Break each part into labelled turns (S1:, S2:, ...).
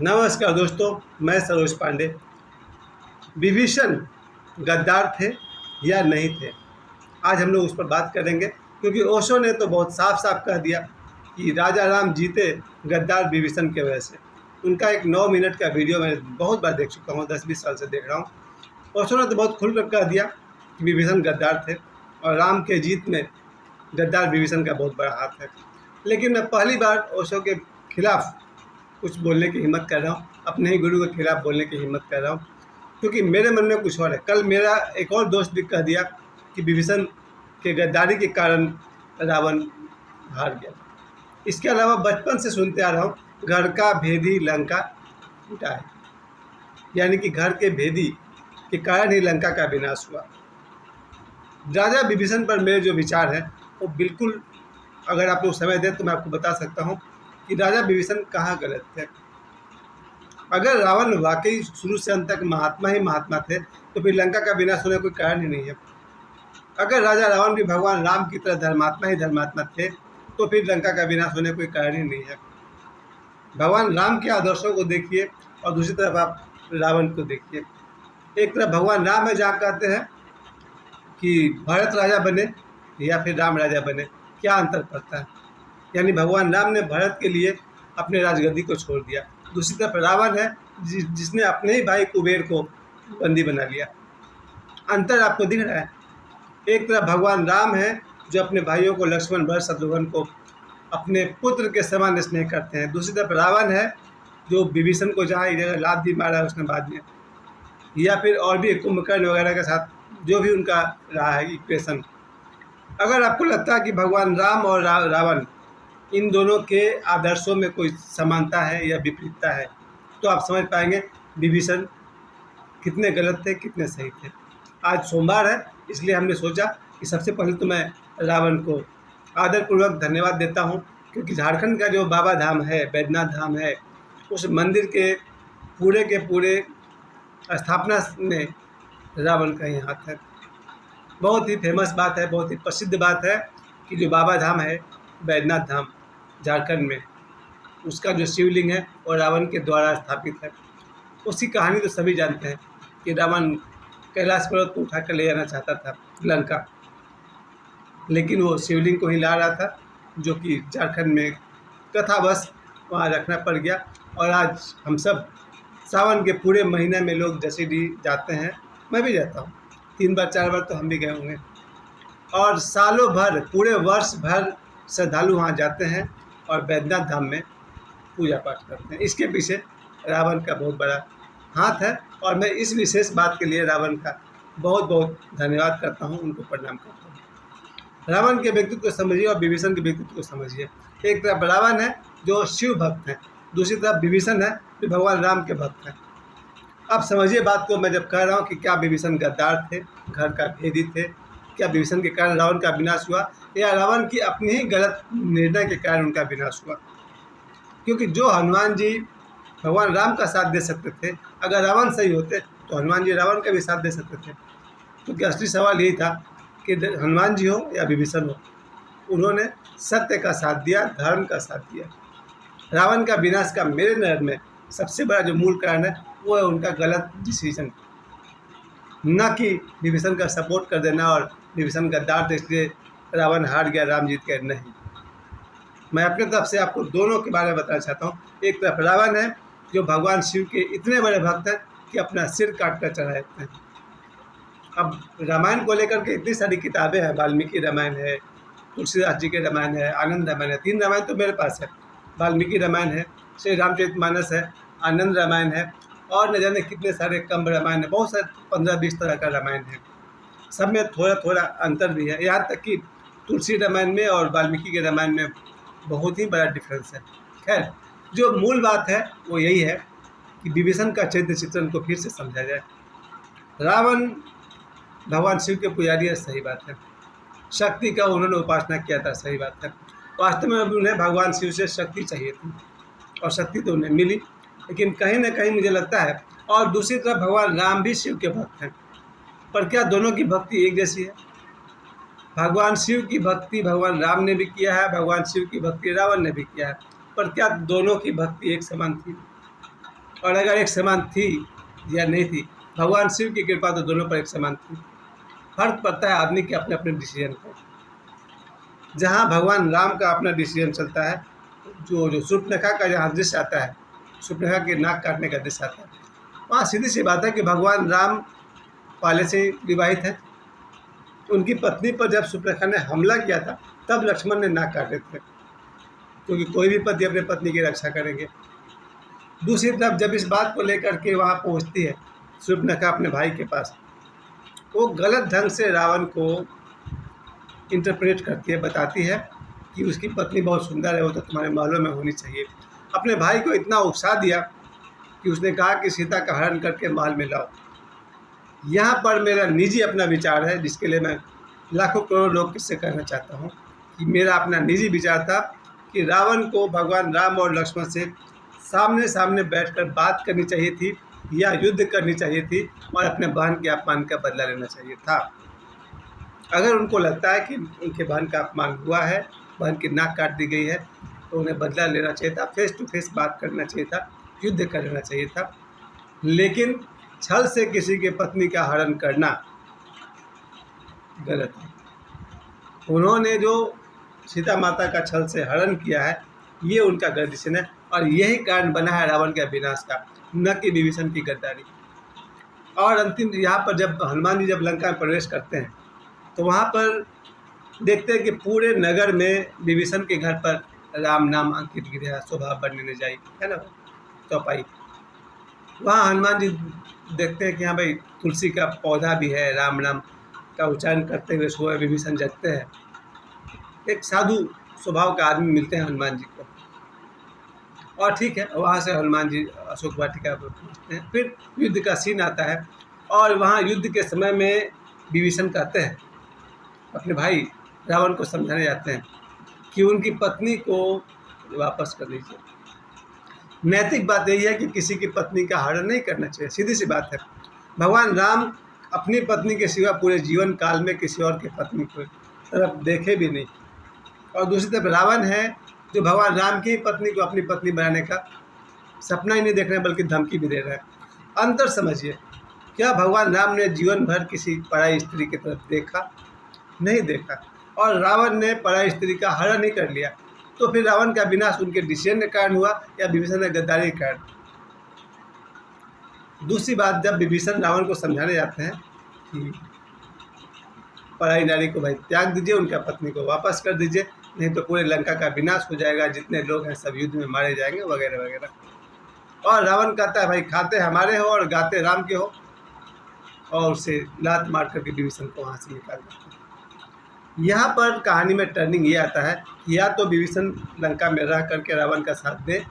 S1: नमस्कार दोस्तों, मैं सरोज पांडे। विभीषण गद्दार थे या नहीं थे, आज हम लोग उस पर बात करेंगे। क्योंकि ओशो ने तो बहुत साफ साफ कह दिया कि राजा राम जीते गद्दार विभीषण के वजह से। उनका एक 9 मिनट का वीडियो मैं बहुत बार देख चुका हूँ, 10-20 साल से देख रहा हूँ। ओशो ने तो बहुत खुलकर कह दिया कि विभीषण गद्दार थे और राम के जीत में गद्दार विभीषण का बहुत बड़ा हाथ है। लेकिन मैं पहली बार ओशो के खिलाफ कुछ बोलने की हिम्मत कर रहा हूँ, अपने ही गुरु के खिलाफ बोलने की हिम्मत कर रहा हूँ, क्योंकि मेरे मन में कुछ और है। कल मेरा एक और दोस्त भी कह दिया कि विभीषण के गद्दारी के कारण रावण हार गया। इसके अलावा बचपन से सुनते आ रहा हूँ, घर का भेदी लंका टूटा है, यानी कि घर के भेदी के कारण ही लंका का विनाश हुआ। राजा विभीषण पर मेरे जो विचार हैं वो बिल्कुल, अगर आप लोग समय दें तो मैं आपको बता सकता हूँ कि राजा विभीषण कहाँ गलत थे। अगर रावण वाकई शुरू से अंत तक महात्मा ही महात्मा थे तो फिर लंका का विनाश होने का कोई कारण ही नहीं है। अगर राजा रावण भी भगवान राम की तरह धर्मात्मा ही धर्मात्मा थे तो फिर लंका का विनाश होने का कोई कारण ही नहीं है। भगवान राम के आदर्शों को देखिए और दूसरी तरफ आप रावण को देखिए। एक तरफ भगवान राम है जहाँ कहते हैं कि भरत राजा बने या फिर राम राजा बने, क्या अंतर पड़ता है। यानी भगवान राम ने भरत के लिए अपने राजगद्दी को छोड़ दिया। दूसरी तरफ रावण है जिसने अपने ही भाई कुबेर को बंदी बना लिया। अंतर आपको दिख रहा है। एक तरफ भगवान राम है जो अपने भाइयों को लक्ष्मण भरत शत्रुघ्न को अपने पुत्र के समान स्नेह करते हैं। दूसरी तरफ रावण है जो विभीषण को जहाँ जगह लात भी मारा उसने बाद में, या फिर और भी कुंभकर्ण वगैरह के साथ जो भी उनका रहा है इक्वेशन। अगर आपको लगता है कि भगवान राम और रावण इन दोनों के आदर्शों में कोई समानता है या विपरीतता है तो आप समझ पाएंगे विभीषण कितने गलत थे, कितने सही थे। आज सोमवार है, इसलिए हमने सोचा कि सबसे पहले तो मैं रावण को आदरपूर्वक धन्यवाद देता हूं, क्योंकि झारखंड का जो बाबा धाम है, बैद्यनाथ धाम है, उस मंदिर के पूरे स्थापना में रावण का ही हाथ है। बहुत ही फेमस बात है, बहुत ही प्रसिद्ध बात है कि जो बाबा धाम है बैद्यनाथ धाम झारखंड में, उसका जो शिवलिंग है वो रावण के द्वारा स्थापित है। उसकी कहानी तो सभी जानते हैं कि रावण कैलाश पर्वत को उठा कर ले जाना चाहता था लंका, लेकिन वो शिवलिंग को ही ला रहा था, जो कि झारखंड में कथावश वहाँ रखना पड़ गया। और आज हम सब सावन के पूरे महीने में लोग जसीडीह जाते हैं, मैं भी जाता हूँ, 3 बार 4 बार तो हम भी गए होंगे। और सालों भर, पूरे वर्ष भर श्रद्धालु वहाँ जाते हैं और बैद्यनाथ धाम में पूजा पाठ करते हैं। इसके पीछे रावण का बहुत बड़ा हाथ है और मैं इस विशेष बात के लिए रावण का बहुत बहुत धन्यवाद करता हूँ, उनको प्रणाम करता हूँ। रावण के व्यक्तित्व को समझिए और विभीषण के व्यक्तित्व को समझिए। एक तरफ रावण है जो शिव भक्त हैं, दूसरी तरफ विभीषण है जो भगवान राम के भक्त हैं। अब समझिए बात को, मैं जब कह रहा हूँ कि क्या विभीषण गद्दार थे, घर का भेदी थे, क्या विभीषण के कारण रावण का विनाश हुआ या रावण की अपनी ही गलत निर्णय के कारण उनका विनाश हुआ। क्योंकि जो हनुमान जी भगवान राम का साथ दे सकते थे, अगर रावण सही होते तो हनुमान जी रावण का भी साथ दे सकते थे। क्योंकि असली सवाल यही था कि हनुमान जी हो या विभीषण हो, उन्होंने सत्य का साथ दिया, धर्म का साथ दिया। रावण का विनाश का मेरे नज़र में सबसे बड़ा जो मूल कारण है वो है उनका गलत डिसीजन, न कि विभीषण का सपोर्ट कर देना और विभीषण गद्दार थे इसलिए रावण हार गया, राम जीत गए। नहीं, मैं अपने तरफ से आपको दोनों के बारे में बताना चाहता हूँ। एक तरफ रावण है जो भगवान शिव के इतने बड़े भक्त हैं कि अपना सिर काट कर चढ़ा देते हैं। अब रामायण को लेकर के इतनी सारी किताबें हैं, वाल्मीकि रामायण है, तुलसीदास जी के रामायण है, आनंद रामायण है। 3 रामायण तो मेरे पास है, वाल्मीकि रामायण है, श्री रामचरितमानस है, आनंद रामायण है और न जाने कितने सारे कम्ब रामायण है। बहुत सारे 15-20 तरह का रामायण है, सब में थोड़ा थोड़ा अंतर भी है। यहाँ तक कि तुलसी रामायण में और वाल्मीकि के रामायण में बहुत ही बड़ा डिफरेंस है। खैर, जो मूल बात है वो यही है कि विभीषण का चरित्र चित्रण को फिर से समझा जाए। रावण भगवान शिव के पुजारी है, सही बात है, शक्ति का उन्होंने उपासना किया था, सही बात है। वास्तव में उन्हें भगवान शिव से शक्ति चाहिए थी और शक्ति तो उन्हें मिली, लेकिन कहीं ना कहीं मुझे लगता है। और दूसरी तरफ भगवान राम भी शिव के भक्त हैं, पर क्या दोनों की भक्ति एक जैसी है? भगवान शिव की भक्ति भगवान राम ने भी किया है, भगवान शिव की भक्ति रावण ने भी किया है, पर क्या दोनों की भक्ति एक समान थी? और अगर एक समान थी या नहीं थी, भगवान शिव की कृपा तो दोनों पर एक समान थी। फर्क पड़ता है आदमी के अपने अपने डिसीजन पर। जहाँ भगवान राम का अपना डिसीजन चलता है, जो शूर्पणखा का जहाँ दृश्य आता है, शूर्पणखा के नाक काटने का दृश्य आता है, वहाँ सीधी सी बात है कि भगवान राम पहले से ही विवाहित है। उनकी पत्नी पर जब शूर्पणखा ने हमला किया था तब लक्ष्मण ने नाक काटे थे, क्योंकि कोई भी पति अपने पत्नी की रक्षा करेंगे। दूसरी तरफ जब इस बात को लेकर के वहाँ पहुँचती है शूर्पणखा अपने भाई के पास, वो गलत ढंग से रावण को इंटरप्रेट करती है, बताती है कि उसकी पत्नी बहुत सुंदर है, वो तो तुम्हारे महलों में होनी चाहिए। अपने भाई को इतना उकसा दिया कि उसने कहा कि सीता का हरण करके महल में लाओ। यहाँ पर मेरा निजी अपना विचार है, जिसके लिए मैं लाखों करोड़ लोग किससे कहना चाहता हूँ कि मेरा अपना निजी विचार था कि रावण को भगवान राम और लक्ष्मण से सामने सामने बैठकर बात करनी चाहिए थी या युद्ध करनी चाहिए थी और अपने बहन के अपमान का बदला लेना चाहिए था। अगर उनको लगता है कि उनके बहन का अपमान हुआ है, बहन की नाक काट दी गई है, तो उन्हें बदला लेना चाहिए था, फेस टू फेस बात करना चाहिए था, युद्ध कर लेना चाहिए था। लेकिन छल से किसी के पत्नी का हरण करना गलत है। उन्होंने जो सीता माता का छल से हरण किया है, ये उनका गलत डिसीजन है और यही कारण बना है रावण के विनाश का, न कि विभीषण की गद्दारी। और अंतिम यहाँ पर जब हनुमान जी जब लंका में प्रवेश करते हैं तो वहाँ पर देखते हैं कि पूरे नगर में विभीषण के घर पर राम नाम अंकित गिरा, शोभा बढ़ने जाई, है ना, चौपाई। वहाँ हनुमान जी देखते हैं कि हाँ भाई तुलसी का पौधा भी है, राम नाम का उच्चारण करते हुए सुबह विभीषण जगते हैं। एक साधु स्वभाव का आदमी मिलते हैं हनुमान जी को, और ठीक है, वहाँ से हनुमान जी अशोक वाटिका पर पहुँचते हैं। फिर युद्ध का सीन आता है और वहाँ युद्ध के समय में विभीषण कहते हैं, अपने भाई रावण को समझाने जाते हैं कि उनकी पत्नी को वापस कर दीजिए। नैतिक बात यही है कि किसी की पत्नी का हरण नहीं करना चाहिए, सीधी सी बात है। भगवान राम अपनी पत्नी के सिवा पूरे जीवन काल में किसी और की पत्नी को तरफ देखे भी नहीं, और दूसरी तरफ रावण है जो भगवान राम की पत्नी को अपनी पत्नी बनाने का सपना ही नहीं देख रहे हैं बल्कि धमकी भी दे रहे हैं। अंतर समझिए, क्या भगवान राम ने जीवन भर किसी पराई स्त्री की तरफ देखा? नहीं देखा। और रावण ने पराई स्त्री का हरण ही कर लिया, तो फिर रावण का विनाश उनके डिसीजन के कारण हुआ या विभीषण ने गद्दारी के कारण? दूसरी बात, जब विभीषण रावण को समझाने जाते हैं कि पराई नारी को भाई त्याग दीजिए, उनका पत्नी को वापस कर दीजिए, नहीं तो पूरे लंका का विनाश हो जाएगा, जितने लोग हैं सब युद्ध में मारे जाएंगे, वगैरह वगैरह। और रावण कहता है भाई खाते हमारे हो और गाते राम के हो, और उसे लात मार करके विभीषण को वहाँ से निकाल देते हैं। यहाँ पर कहानी में टर्निंग ये आता है कि या तो विभीषण लंका में रह करके रावण का साथ दे,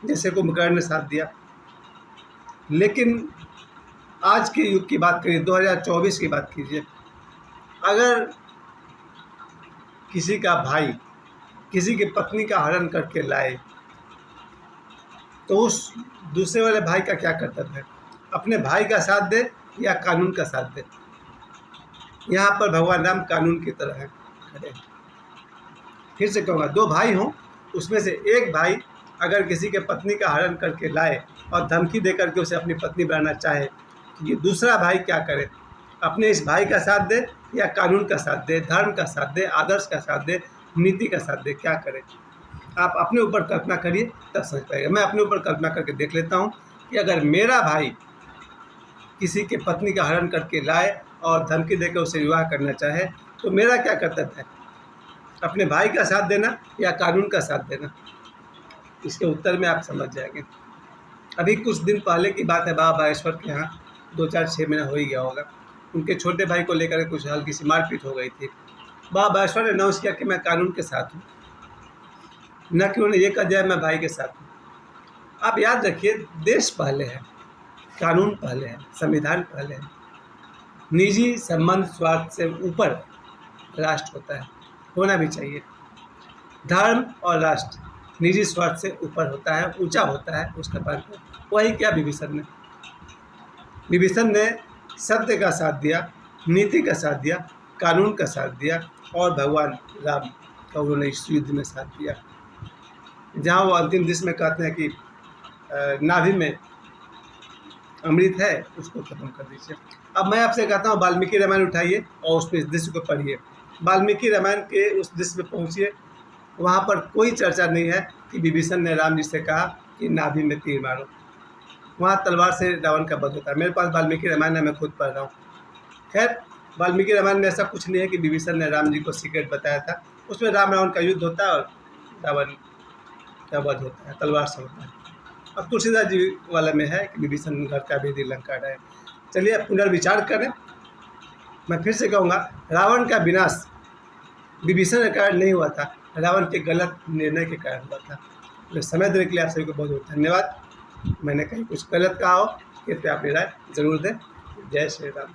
S1: जैसे कुंभकर्ण ने साथ दिया। लेकिन आज के युग की बात करिए, 2024 की बात कीजिए, अगर किसी का भाई किसी की पत्नी का हरण करके लाए तो उस दूसरे वाले भाई का क्या कर्तव्य है? अपने भाई का साथ दे या कानून का साथ दे? यहाँ पर भगवान राम कानून की तरह है खड़े। फिर से कहूँगा, दो भाई हों, उसमें से एक भाई अगर किसी के पत्नी का हरण करके लाए और धमकी दे करके उसे अपनी पत्नी बनाना चाहे, तो ये दूसरा भाई क्या करे? अपने इस भाई का साथ दे या कानून का साथ दे, धर्म का साथ दे, आदर्श का साथ दे, नीति का साथ दे? क्या करे? आप अपने ऊपर कल्पना करिए, तब समझ पाएगा। मैं अपने ऊपर कल्पना करके देख लेता हूँ कि अगर मेरा भाई किसी के पत्नी का हरण करके लाए और धमकी देकर उसे विवाह करना चाहे, तो मेरा क्या कर्तव्य है? अपने भाई का साथ देना या कानून का साथ देना? इसके उत्तर में आप समझ जाएंगे। अभी कुछ दिन पहले की बात है, बाबा बागेश्वर के यहाँ 2-4-6 महीना हो ही गया होगा, उनके छोटे भाई को लेकर कुछ हल्की सी मारपीट हो गई थी। बाबा बागेश्वर ने अनाउंस किया कि मैं कानून के साथ हूँ, न कि उन्होंने ये कहा जाए मैं भाई के साथ हूँ। आप याद रखिए, देश पहले है, कानून पहले है, संविधान पहले है। निजी संबंध स्वार्थ से ऊपर राष्ट्र होता है, होना भी चाहिए। धर्म और राष्ट्र निजी स्वार्थ से ऊपर होता है, ऊंचा होता है उसका पालन। वही क्या विभीषण ने सत्य का साथ दिया, नीति का साथ दिया, कानून का साथ दिया, और भगवान राम का उन्होंने इस युद्ध में साथ दिया, जहाँ वो अंतिम दृश्य में कहते हैं कि नाभि में अमृत है उसको खत्म कर दीजिए। अब मैं आपसे कहता हूँ वाल्मीकि रामायण उठाइए और उसमें इस दृश्य को पढ़िए। वाल्मीकि रामायण के उस दृश्य में पहुँचिए, वहाँ पर कोई चर्चा नहीं है कि विभीषण ने राम जी से कहा कि नाभि में तीर मारो। वहाँ तलवार से रावण का वध होता है। मेरे पास वाल्मीकि रामायण है, मैं खुद पढ़ रहा हूँ। खैर, वाल्मीकि रामायण में ऐसा कुछ नहीं है कि विभीषण ने राम जी को सीक्रेट बताया था। उसमें राम रावण का युद्ध होता है और रावण का वध होता है, तलवार से होता है। अब तुलसीदास जी वाला में है कि विभीषण घर का भेदी लंका है। चलिए अब पुनर्विचार करें। मैं फिर से कहूँगा, रावण का विनाश विभीषण के कारण नहीं हुआ था, रावण के गलत निर्णय के कारण हुआ था। तो समय देने के लिए आप सभी को बहुत बहुत धन्यवाद। मैंने कहीं कुछ गलत कहा हो कृपया अपनी राय जरूर दें। जय श्री राम।